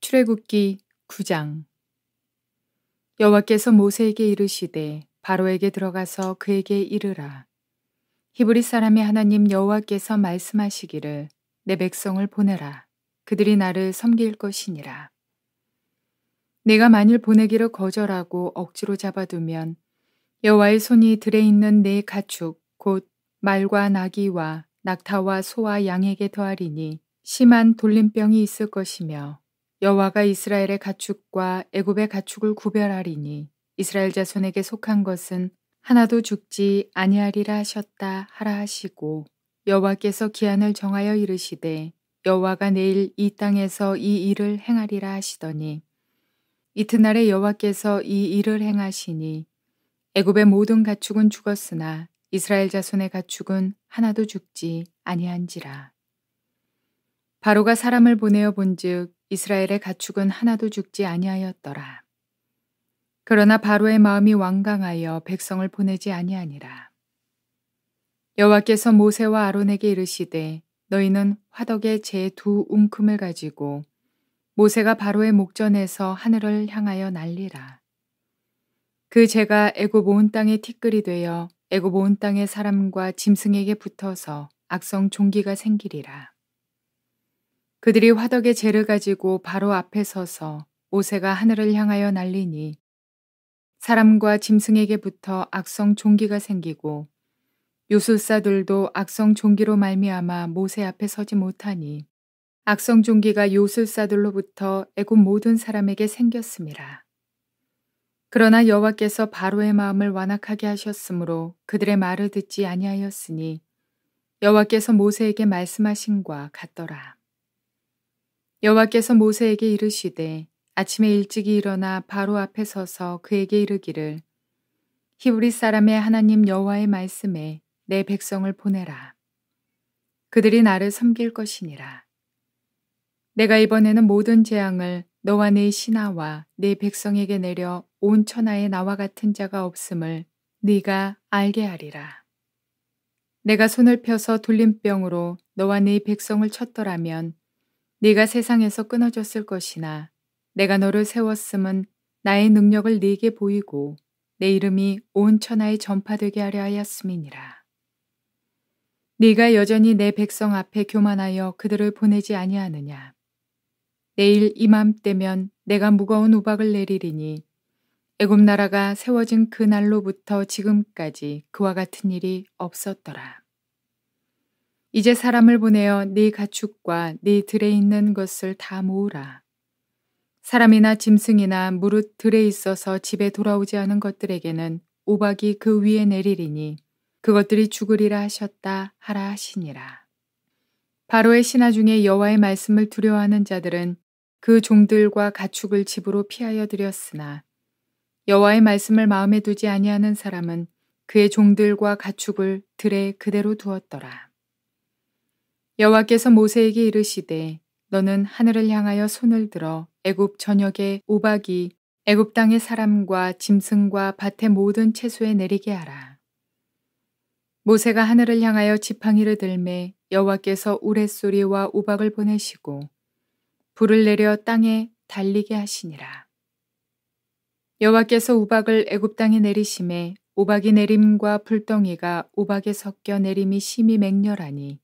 출애굽기 9장. 여호와께서 모세에게 이르시되 바로에게 들어가서 그에게 이르라. 히브리 사람의 하나님 여호와께서 말씀하시기를 내 백성을 보내라. 그들이 나를 섬길 것이니라. 내가 만일 보내기를 거절하고 억지로 잡아두면 여호와의 손이 들에 있는 내 가축 곧 말과 나귀와 낙타와 소와 양에게 더하리니 심한 돌림병이 있을 것이며 여호와가 이스라엘의 가축과 애굽의 가축을 구별하리니 이스라엘 자손에게 속한 것은 하나도 죽지 아니하리라 하셨다 하라 하시고 여호와께서 기한을 정하여 이르시되 여호와가 내일 이 땅에서 이 일을 행하리라 하시더니 이튿날에 여호와께서 이 일을 행하시니 애굽의 모든 가축은 죽었으나 이스라엘 자손의 가축은 하나도 죽지 아니한지라. 바로가 사람을 보내어 본즉 이스라엘의 가축은 하나도 죽지 아니하였더라. 그러나 바로의 마음이 완강하여 백성을 보내지 아니하니라. 여호와께서 모세와 아론에게 이르시되 너희는 화덕에 제 두 움큼을 가지고 모세가 바로의 목전에서 하늘을 향하여 날리라. 그 재가 애굽 온 땅의 티끌이 되어 애굽 온 땅의 사람과 짐승에게 붙어서 악성 종기가 생기리라. 그들이 화덕의 재를 가지고 바로 앞에 서서 모세가 하늘을 향하여 날리니 사람과 짐승에게 붙어 악성 종기가 생기고 요술사들도 악성 종기로 말미암아 모세 앞에 서지 못하니 악성 종기가 요술사들로부터 애굽 모든 사람에게 생겼음이라. 그러나 여호와께서 바로의 마음을 완악하게 하셨으므로 그들의 말을 듣지 아니하였으니 여호와께서 모세에게 말씀하신과 같더라. 여호와께서 모세에게 이르시되 아침에 일찍이 일어나 바로 앞에 서서 그에게 이르기를 히브리 사람의 하나님 여호와의 말씀에 내 백성을 보내라. 그들이 나를 섬길 것이니라. 내가 이번에는 모든 재앙을 너와 네 신하와 네 백성에게 내려 온 천하에 나와 같은 자가 없음을 네가 알게 하리라. 내가 손을 펴서 돌림병으로 너와 네 백성을 쳤더라면 네가 세상에서 끊어졌을 것이나 내가 너를 세웠음은 나의 능력을 네게 보이고 내 이름이 온 천하에 전파되게 하려 하였음이니라. 네가 여전히 내 백성 앞에 교만하여 그들을 보내지 아니하느냐. 내일 이맘때면 내가 무거운 우박을 내리리니 애굽 나라가 세워진 그 날로부터 지금까지 그와 같은 일이 없었더라. 이제 사람을 보내어 네 가축과 네 들에 있는 것을 다 모으라. 사람이나 짐승이나 무릇 들에 있어서 집에 돌아오지 않은 것들에게는 우박이 그 위에 내리리니 그것들이 죽으리라 하셨다 하라 하시니라. 바로의 신하 중에 여호와의 말씀을 두려워하는 자들은 그 종들과 가축을 집으로 피하여 들였으나 여호와의 말씀을 마음에 두지 아니하는 사람은 그의 종들과 가축을 들에 그대로 두었더라. 여호와께서 모세에게 이르시되 너는 하늘을 향하여 손을 들어 애굽 전역에 우박이 애굽 땅의 사람과 짐승과 밭의 모든 채소에 내리게 하라. 모세가 하늘을 향하여 지팡이를 들매 여호와께서 우레소리와 우박을 보내시고 불을 내려 땅에 달리게 하시니라. 여호와께서 우박을 애굽 땅에 내리심에 우박이 내림과 불덩이가 우박에 섞여 내림이 심히 맹렬하니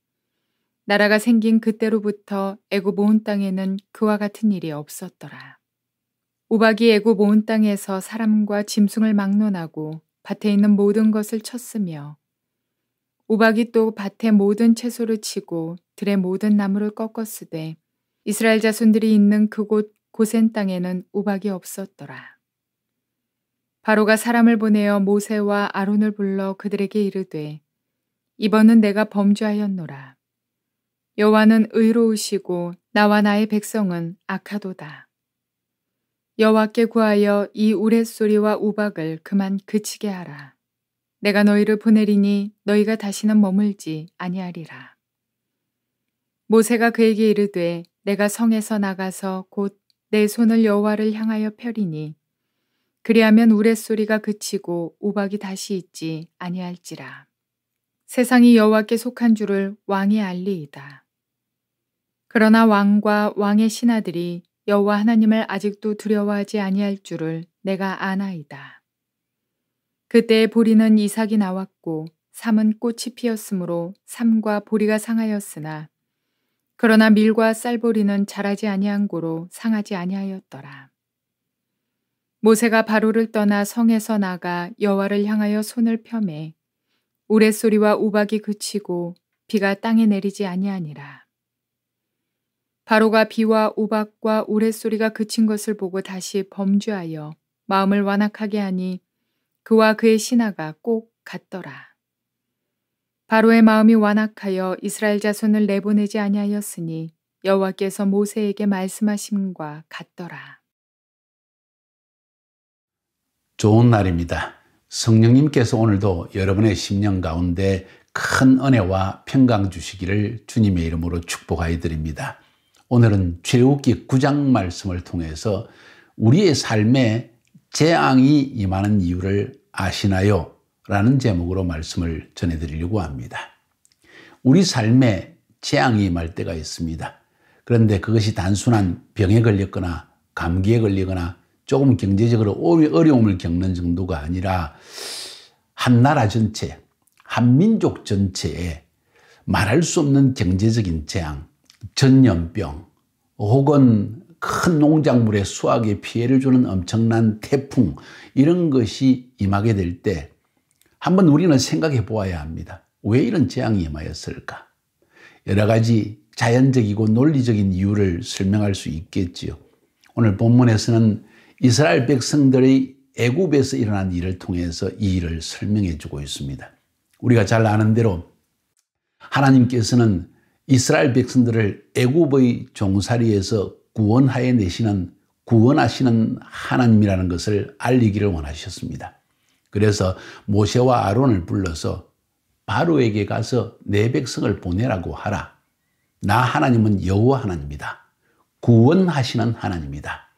나라가 생긴 그때로부터 애굽 온 땅에는 그와 같은 일이 없었더라. 우박이 애굽 온 땅에서 사람과 짐승을 막론하고 밭에 있는 모든 것을 쳤으며 우박이 또 밭의 모든 채소를 치고 들의 모든 나무를 꺾었으되 이스라엘 자손들이 있는 그곳 고센 땅에는 우박이 없었더라. 바로가 사람을 보내어 모세와 아론을 불러 그들에게 이르되 이번은 내가 범죄하였노라. 여호와는 의로우시고 나와 나의 백성은 악하도다. 여호와께 구하여 이 우레소리와 우박을 그만 그치게 하라. 내가 너희를 보내리니 너희가 다시는 머물지 아니하리라. 모세가 그에게 이르되 내가 성에서 나가서 곧 내 손을 여호와를 향하여 펴리니 그리하면 우레소리가 그치고 우박이 다시 있지 아니할지라. 세상이 여호와께 속한 줄을 왕이 알리이다. 그러나 왕과 왕의 신하들이 여호와 하나님을 아직도 두려워하지 아니할 줄을 내가 아나이다. 그때 보리는 이삭이 나왔고 삼은 꽃이 피었으므로 삼과 보리가 상하였으나 그러나 밀과 쌀보리는 자라지 아니한 고로 상하지 아니하였더라. 모세가 바로를 떠나 성에서 나가 여호와를 향하여 손을 펴매 우레소리와 우박이 그치고 비가 땅에 내리지 아니하니라. 바로가 비와 우박과 우레소리가 그친 것을 보고 다시 범죄하여 마음을 완악하게 하니 그와 그의 신하가 꼭 같더라. 바로의 마음이 완악하여 이스라엘 자손을 내보내지 아니하였으니 여호와께서 모세에게 말씀하심과 같더라. 좋은 날입니다. 성령님께서 오늘도 여러분의 심령 가운데 큰 은혜와 평강 주시기를 주님의 이름으로 축복하여 드립니다. 오늘은 출애굽기 9장 말씀을 통해서 우리의 삶에 재앙이 임하는 이유를 아시나요? 라는 제목으로 말씀을 전해드리려고 합니다. 우리 삶에 재앙이 임할 때가 있습니다. 그런데 그것이 단순한 병에 걸렸거나 감기에 걸리거나 조금 경제적으로 어려움을 겪는 정도가 아니라 한 나라 전체, 한 민족 전체에 말할 수 없는 경제적인 재앙, 전염병, 혹은 큰 농작물의 수확에 피해를 주는 엄청난 태풍, 이런 것이 임하게 될 때 한번 우리는 생각해 보아야 합니다. 왜 이런 재앙이 임하였을까? 여러 가지 자연적이고 논리적인 이유를 설명할 수 있겠지요. 오늘 본문에서는 이스라엘 백성들의 애굽에서 일어난 일을 통해서 이 일을 설명해 주고 있습니다. 우리가 잘 아는 대로 하나님께서는 이스라엘 백성들을 애굽의 종살이에서 구원하시는 하나님이라는 것을 알리기를 원하셨습니다. 그래서 모세와 아론을 불러서 바로에게 가서 내 백성을 보내라고 하라. 나 하나님은 여호와 하나님이다. 구원하시는 하나님이다.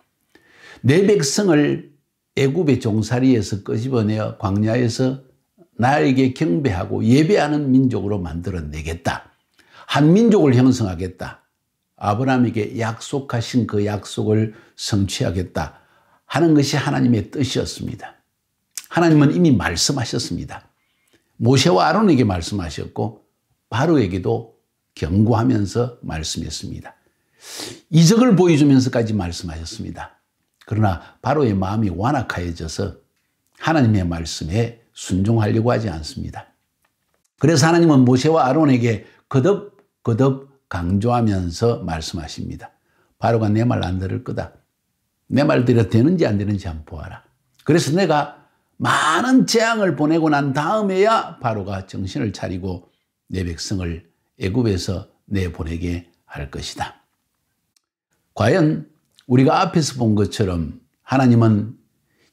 내 백성을 애굽의 종살이에서 끄집어내어 광야에서 나에게 경배하고 예배하는 민족으로 만들어내겠다. 한 민족을 형성하겠다. 아브라함에게 약속하신 그 약속을 성취하겠다 하는 것이 하나님의 뜻이었습니다. 하나님은 이미 말씀하셨습니다. 모세와 아론에게 말씀하셨고 바로에게도 경고하면서 말씀했습니다. 이적을 보여주면서까지 말씀하셨습니다. 그러나 바로의 마음이 완악하여져서 하나님의 말씀에 순종하려고 하지 않습니다. 그래서 하나님은 모세와 아론에게 거듭 강조하면서 말씀하십니다. 바로가 내 말 안 들을 거다. 내 말대로 되는지 안 되는지 한번 보아라. 그래서 내가 많은 재앙을 보내고 난 다음에야 바로가 정신을 차리고 내 백성을 애굽에서 내보내게 할 것이다. 과연 우리가 앞에서 본 것처럼 하나님은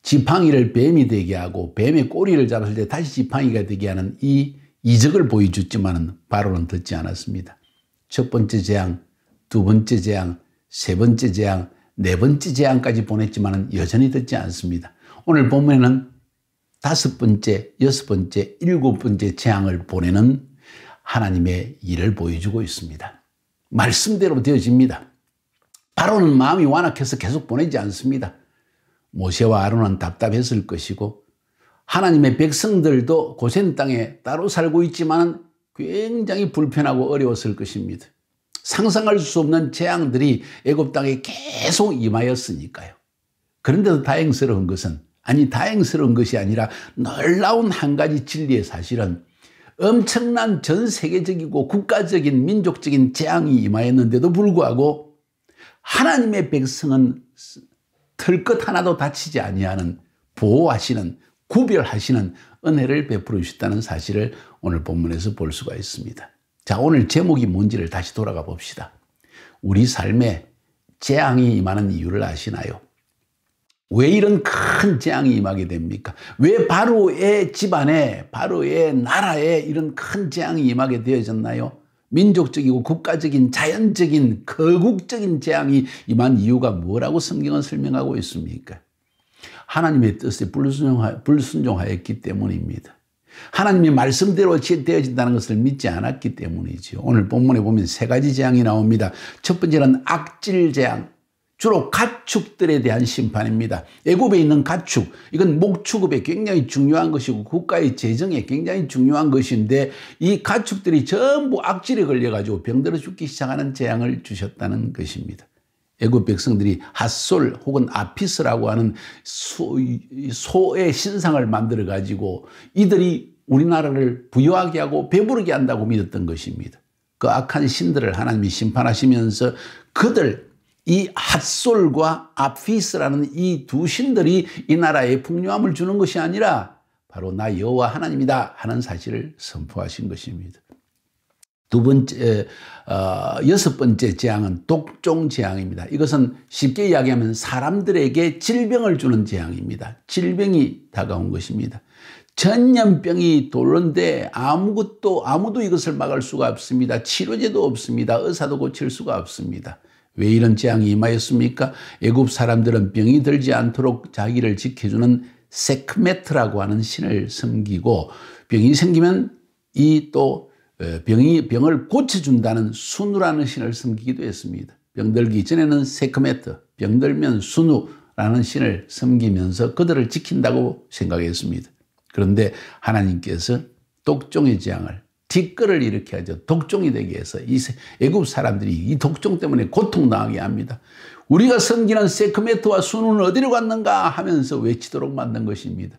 지팡이를 뱀이 되게 하고 뱀의 꼬리를 잡았을 때 다시 지팡이가 되게 하는 이 이적을 보여줬지만 바로는 듣지 않았습니다. 첫 번째 재앙, 두 번째 재앙, 세 번째 재앙, 네 번째 재앙까지 보냈지만 여전히 듣지 않습니다. 오늘 본문에는 다섯 번째, 여섯 번째, 일곱 번째 재앙을 보내는 하나님의 일을 보여주고 있습니다. 말씀대로 되어집니다. 바로는 마음이 완악해서 계속 보내지 않습니다. 모세와 아론은 답답했을 것이고 하나님의 백성들도 고센 땅에 따로 살고 있지만 굉장히 불편하고 어려웠을 것입니다. 상상할 수 없는 재앙들이 애굽 땅에 계속 임하였으니까요. 그런데도 다행스러운 것이 아니라 놀라운 한 가지 진리의 사실은 엄청난 전 세계적이고 국가적인 민족적인 재앙이 임하였는데도 불구하고 하나님의 백성은 털끝 하나도 다치지 아니하는 보호하시는 구별하시는 은혜를 베풀어 주셨다는 사실을 오늘 본문에서 볼 수가 있습니다. 자, 오늘 제목이 뭔지를 다시 돌아가 봅시다. 우리 삶에 재앙이 임하는 이유를 아시나요? 왜 이런 큰 재앙이 임하게 됩니까? 왜 바로의 집안에, 바로의 나라에 이런 큰 재앙이 임하게 되어졌나요? 민족적이고 국가적인 자연적인 거국적인 재앙이 임한 이유가 뭐라고 성경은 설명하고 있습니까? 하나님의 뜻에 불순종하였기 때문입니다. 하나님의 말씀대로 되어진다는 것을 믿지 않았기 때문이죠. 오늘 본문에 보면 세 가지 재앙이 나옵니다. 첫 번째는 악질 재앙. 주로 가축들에 대한 심판입니다. 애굽에 있는 가축, 이건 목축업에 굉장히 중요한 것이고 국가의 재정에 굉장히 중요한 것인데 이 가축들이 전부 악질에 걸려가지고 병들어 죽기 시작하는 재앙을 주셨다는 것입니다. 애굽 백성들이 핫솔 혹은 아피스라고 하는 소의 신상을 만들어 가지고 이들이 우리나라를 부유하게 하고 배부르게 한다고 믿었던 것입니다. 그 악한 신들을 하나님이 심판하시면서 그들 이 핫솔과 아피스라는 이 두 신들이 이 나라에 풍요함을 주는 것이 아니라 바로 나 여호와 하나님이다 하는 사실을 선포하신 것입니다. 여섯 번째 재앙은 독종 재앙입니다. 이것은 쉽게 이야기하면 사람들에게 질병을 주는 재앙입니다. 질병이 다가온 것입니다. 전염병이 돌는데 아무도 이것을 막을 수가 없습니다. 치료제도 없습니다. 의사도 고칠 수가 없습니다. 왜 이런 재앙이 임하였습니까? 애굽 사람들은 병이 들지 않도록 자기를 지켜주는 세크메트라고 하는 신을 섬기고 병이 생기면 병을 고쳐준다는 수누라는 신을 섬기기도 했습니다. 병들기 전에는 세크메트, 병들면 수누라는 신을 섬기면서 그들을 지킨다고 생각했습니다. 그런데 하나님께서 독종의 재앙을 뒷걸을 일으켜 하죠. 독종이 되게 해서 이 애굽 사람들이 이 독종 때문에 고통당하게 합니다. 우리가 섬기는 세크메트와 수누는 어디로 갔는가 하면서 외치도록 만든 것입니다.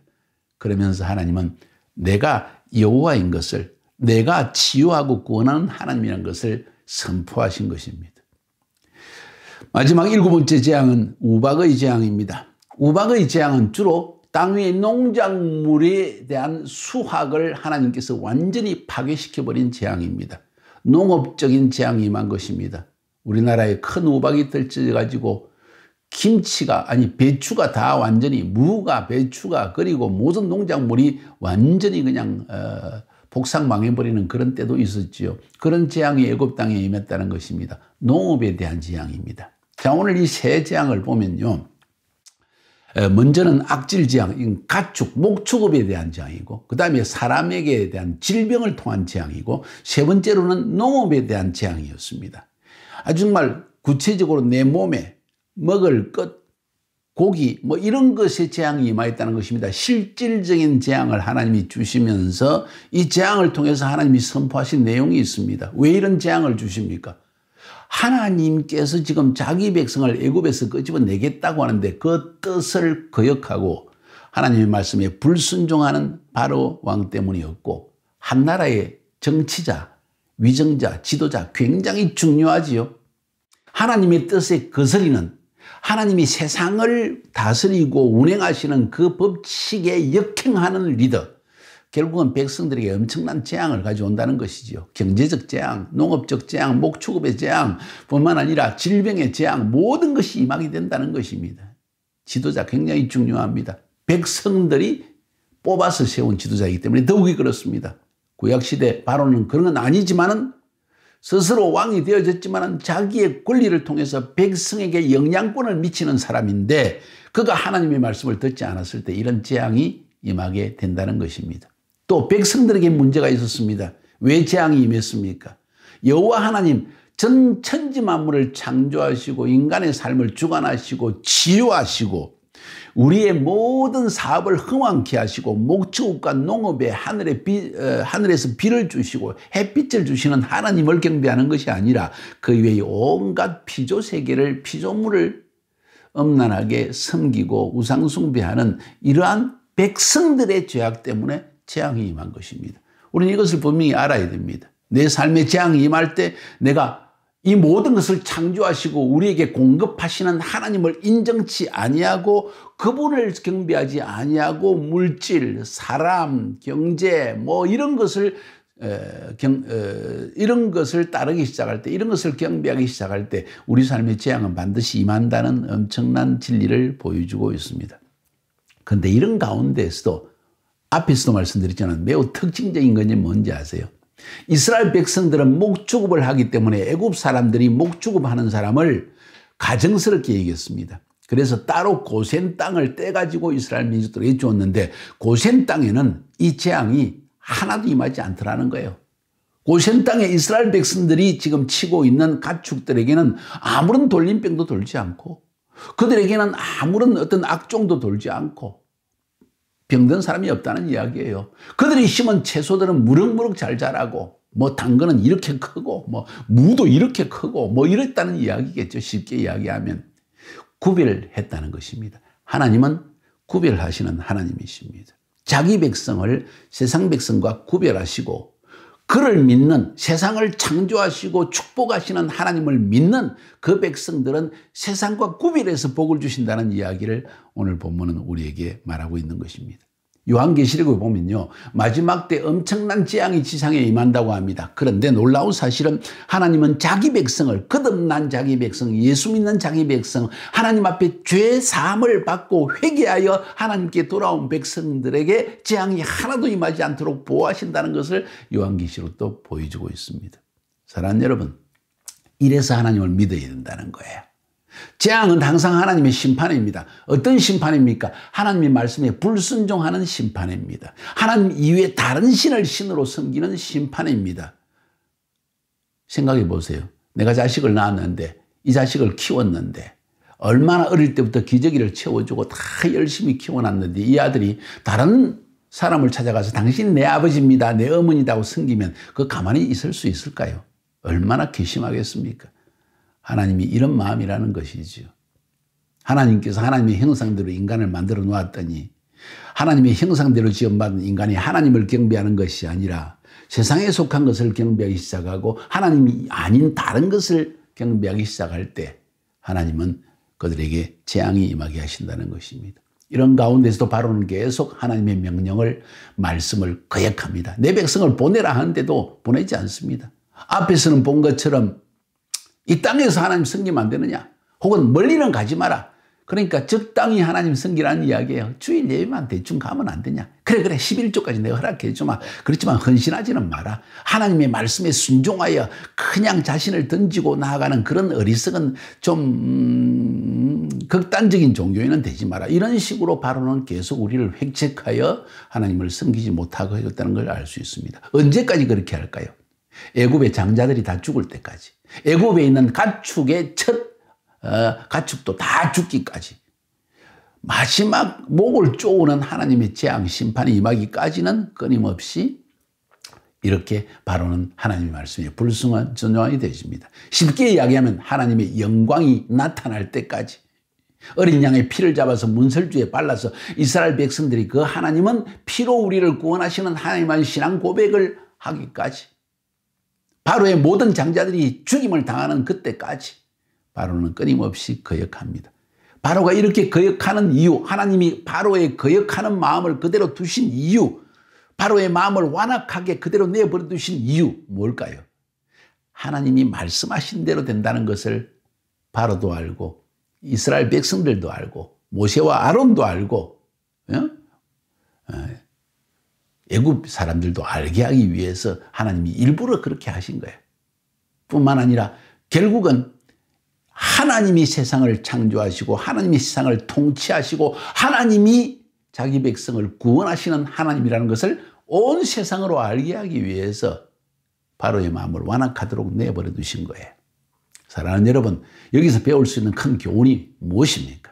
그러면서 하나님은 내가 여호와인 것을, 내가 치유하고 구원하는 하나님이라는 것을 선포하신 것입니다. 마지막 일곱 번째 재앙은 우박의 재앙입니다. 우박의 재앙은 주로 땅 위의 농작물에 대한 수확을 하나님께서 완전히 파괴시켜버린 재앙입니다. 농업적인 재앙이 임한 것입니다. 우리나라에 큰 우박이 떨어져가지고 배추가 다 완전히 무가, 배추가 그리고 모든 농작물이 완전히 그냥 복상망해버리는 그런 때도 있었지요. 그런 재앙이 애굽 땅에 임했다는 것입니다. 농업에 대한 재앙입니다. 자, 오늘 이 세 재앙을 보면요. 먼저는 악질 재앙, 가축, 목축업에 대한 재앙이고, 그 다음에 사람에게 대한 질병을 통한 재앙이고, 세 번째로는 농업에 대한 재앙이었습니다. 아주 정말 구체적으로 내 몸에 먹을 것, 고기, 이런 것에 재앙이 임하였다는 것입니다. 실질적인 재앙을 하나님이 주시면서 이 재앙을 통해서 하나님이 선포하신 내용이 있습니다. 왜 이런 재앙을 주십니까? 하나님께서 지금 자기 백성을 애굽에서 끄집어내겠다고 하는데 그 뜻을 거역하고 하나님의 말씀에 불순종하는 바로 왕 때문이었고, 한 나라의 정치자, 위정자, 지도자 굉장히 중요하지요. 하나님의 뜻에 거스리는, 하나님이 세상을 다스리고 운행하시는 그 법칙에 역행하는 리더, 결국은 백성들에게 엄청난 재앙을 가져온다는 것이죠. 경제적 재앙, 농업적 재앙, 목축업의 재앙 뿐만 아니라 질병의 재앙, 모든 것이 임하게 된다는 것입니다. 지도자 굉장히 중요합니다. 백성들이 뽑아서 세운 지도자이기 때문에 더욱이 그렇습니다. 구약시대 바로는 그런 건 아니지만은 스스로 왕이 되어졌지만은 자기의 권리를 통해서 백성에게 영향권을 미치는 사람인데 그가 하나님의 말씀을 듣지 않았을 때 이런 재앙이 임하게 된다는 것입니다. 또 백성들에게 문제가 있었습니다. 왜 재앙이 임했습니까? 여호와 하나님 전 천지 만물을 창조하시고 인간의 삶을 주관하시고 치유하시고 우리의 모든 사업을 흥왕케 하시고 목축업과 농업에 하늘에서 비를 주시고 햇빛을 주시는 하나님을 경배하는 것이 아니라 그 외의 온갖 피조세계를, 피조물을 엄란하게 섬기고 우상숭배하는 이러한 백성들의 죄악 때문에 재앙이 임한 것입니다. 우리는 이것을 분명히 알아야 됩니다. 내 삶에 재앙이 임할 때 내가 이 모든 것을 창조하시고 우리에게 공급하시는 하나님을 인정치 아니하고 그분을 경배하지 아니하고 물질, 사람, 경제 이런 것을 따르기 시작할 때, 이런 것을 경배하기 시작할 때 우리 삶의 재앙은 반드시 임한다는 엄청난 진리를 보여주고 있습니다. 그런데 이런 가운데에서도 앞에서도 말씀드렸지만 매우 특징적인 것이 뭔지 아세요? 이스라엘 백성들은 목축업을 하기 때문에 애굽 사람들이 목축업하는 사람을 가증스럽게 여겼습니다. 그래서 따로 고센 땅을 떼가지고 이스라엘 민족들에게 줬는데 고센 땅에는 이 재앙이 하나도 임하지 않더라는 거예요. 고센 땅에 이스라엘 백성들이 지금 치고 있는 가축들에게는 아무런 돌림병도 돌지 않고 그들에게는 아무런 어떤 악종도 돌지 않고 병든 사람이 없다는 이야기예요. 그들이 심은 채소들은 무럭무럭 잘 자라고 뭐 당근은 이렇게 크고 뭐 무도 이렇게 크고 뭐 이랬다는 이야기겠죠. 쉽게 이야기하면 구별했다는 것입니다. 하나님은 구별하시는 하나님이십니다. 자기 백성을 세상 백성과 구별하시고 그를 믿는 세상을 창조하시고 축복하시는 하나님을 믿는 그 백성들은 세상과 구별해서 복을 주신다는 이야기를 오늘 본문은 우리에게 말하고 있는 것입니다. 요한계시록에 보면요, 마지막 때 엄청난 재앙이 지상에 임한다고 합니다. 그런데 놀라운 사실은 하나님은 자기 백성을, 거듭난 자기 백성, 예수 믿는 자기 백성, 하나님 앞에 죄 사함을 받고 회개하여 하나님께 돌아온 백성들에게 재앙이 하나도 임하지 않도록 보호하신다는 것을 요한계시록도 보여주고 있습니다. 사랑하는 여러분, 이래서 하나님을 믿어야 된다는 거예요. 재앙은 항상 하나님의 심판입니다. 어떤 심판입니까? 하나님의 말씀에 불순종하는 심판입니다. 하나님 이외에 다른 신을 신으로 섬기는 심판입니다. 생각해 보세요. 내가 자식을 낳았는데 이 자식을 키웠는데 얼마나 어릴 때부터 기저귀를 채워주고 다 열심히 키워놨는데 이 아들이 다른 사람을 찾아가서 당신이 내 아버지입니다, 내 어머니다고 섬기면 그거 가만히 있을 수 있을까요? 얼마나 괘씸하겠습니까? 하나님이 이런 마음이라는 것이지요. 하나님께서 하나님의 형상대로 인간을 만들어 놓았더니 하나님의 형상대로 지음받은 인간이 하나님을 경배하는 것이 아니라 세상에 속한 것을 경배하기 시작하고 하나님이 아닌 다른 것을 경배하기 시작할 때 하나님은 그들에게 재앙이 임하게 하신다는 것입니다. 이런 가운데서도 바로는 계속 하나님의 명령을, 말씀을 거역합니다. 내 백성을 보내라 하는데도 보내지 않습니다. 앞에서는 본 것처럼 이 땅에서 하나님 섬기면 안 되느냐? 혹은 멀리는 가지 마라. 그러니까 적당히 하나님 섬기라는 이야기예요. 주일 예배만 대충 가면 안 되냐? 그래 11조까지 내가 허락해 주마. 그렇지만 헌신하지는 마라. 하나님의 말씀에 순종하여 그냥 자신을 던지고 나아가는 그런 어리석은 좀 극단적인 종교인은 되지 마라. 이런 식으로 바로는 계속 우리를 획책하여 하나님을 섬기지 못하고 했다는 걸 알 수 있습니다. 언제까지 그렇게 할까요? 애굽의 장자들이 다 죽을 때까지. 애굽에 있는 가축의 가축도 다 죽기까지. 마지막 목을 쪼우는 하나님의 재앙 심판이 임하기까지는 끊임없이 이렇게 바로는 하나님의 말씀에 불순종이 되십니다. 쉽게 이야기하면 하나님의 영광이 나타날 때까지. 어린 양의 피를 잡아서 문설주에 발라서 이스라엘 백성들이 그 하나님은 피로 우리를 구원하시는 하나님의 신앙 고백을 하기까지. 바로의 모든 장자들이 죽임을 당하는 그때까지 바로는 끊임없이 거역합니다. 바로가 이렇게 거역하는 이유, 하나님이 바로의 거역하는 마음을 그대로 두신 이유, 바로의 마음을 완악하게 그대로 내버려 두신 이유 뭘까요? 하나님이 말씀하신 대로 된다는 것을 바로도 알고 이스라엘 백성들도 알고 모세와 아론도 알고 애굽 사람들도 알게 하기 위해서 하나님이 일부러 그렇게 하신 거예요. 뿐만 아니라 결국은 하나님이 세상을 창조하시고 하나님이 세상을 통치하시고 하나님이 자기 백성을 구원하시는 하나님이라는 것을 온 세상으로 알게 하기 위해서 바로의 마음을 완악하도록 내버려 두신 거예요. 사랑하는 여러분, 여기서 배울 수 있는 큰 교훈이 무엇입니까?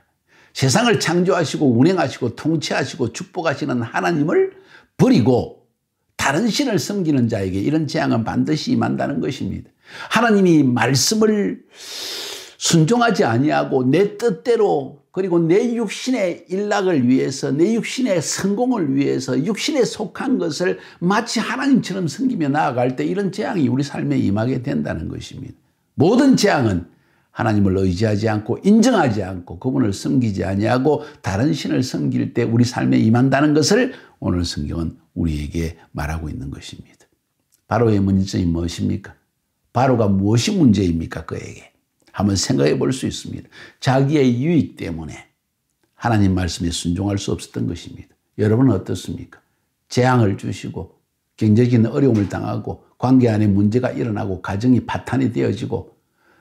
세상을 창조하시고 운행하시고 통치하시고 축복하시는 하나님을 버리고 다른 신을 섬기는 자에게 이런 재앙은 반드시 임한다는 것입니다. 하나님이 말씀을 순종하지 아니하고 내 뜻대로 그리고 내 육신의 일락을 위해서 내 육신의 성공을 위해서 육신에 속한 것을 마치 하나님처럼 섬기며 나아갈 때 이런 재앙이 우리 삶에 임하게 된다는 것입니다. 모든 재앙은 하나님을 의지하지 않고 인정하지 않고 그분을 섬기지 아니하고 다른 신을 섬길 때 우리 삶에 임한다는 것을 오늘 성경은 우리에게 말하고 있는 것입니다. 바로의 문제점이 무엇입니까? 바로가 무엇이 문제입니까? 그에게. 한번 생각해 볼 수 있습니다. 자기의 유익 때문에 하나님 말씀에 순종할 수 없었던 것입니다. 여러분은 어떻습니까? 재앙을 주시고 경제적인 어려움을 당하고 관계 안에 문제가 일어나고 가정이 파탄이 되어지고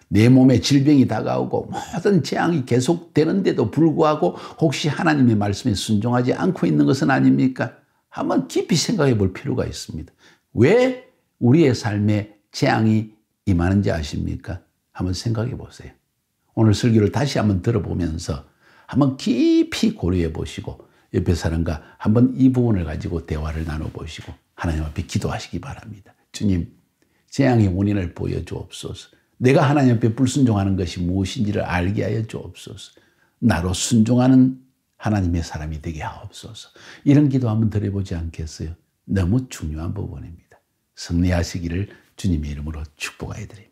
내 몸에 질병이 다가오고 모든 재앙이 계속되는데도 불구하고 혹시 하나님의 말씀에 순종하지 않고 있는 것은 아닙니까? 한번 깊이 생각해 볼 필요가 있습니다. 왜 우리의 삶에 재앙이 임하는지 아십니까? 한번 생각해 보세요. 오늘 설교를 다시 한번 들어보면서 한번 깊이 고려해 보시고 옆에 사람과 한번 이 부분을 가지고 대화를 나눠보시고 하나님 앞에 기도하시기 바랍니다. 주님, 재앙의 원인을 보여주옵소서. 내가 하나님 앞에 불순종하는 것이 무엇인지를 알게 하여 주옵소서. 나로 순종하는 하나님의 사람이 되게 하옵소서. 이런 기도 한번 드려보지 않겠어요? 너무 중요한 부분입니다. 승리하시기를 주님의 이름으로 축복하여 드립니다.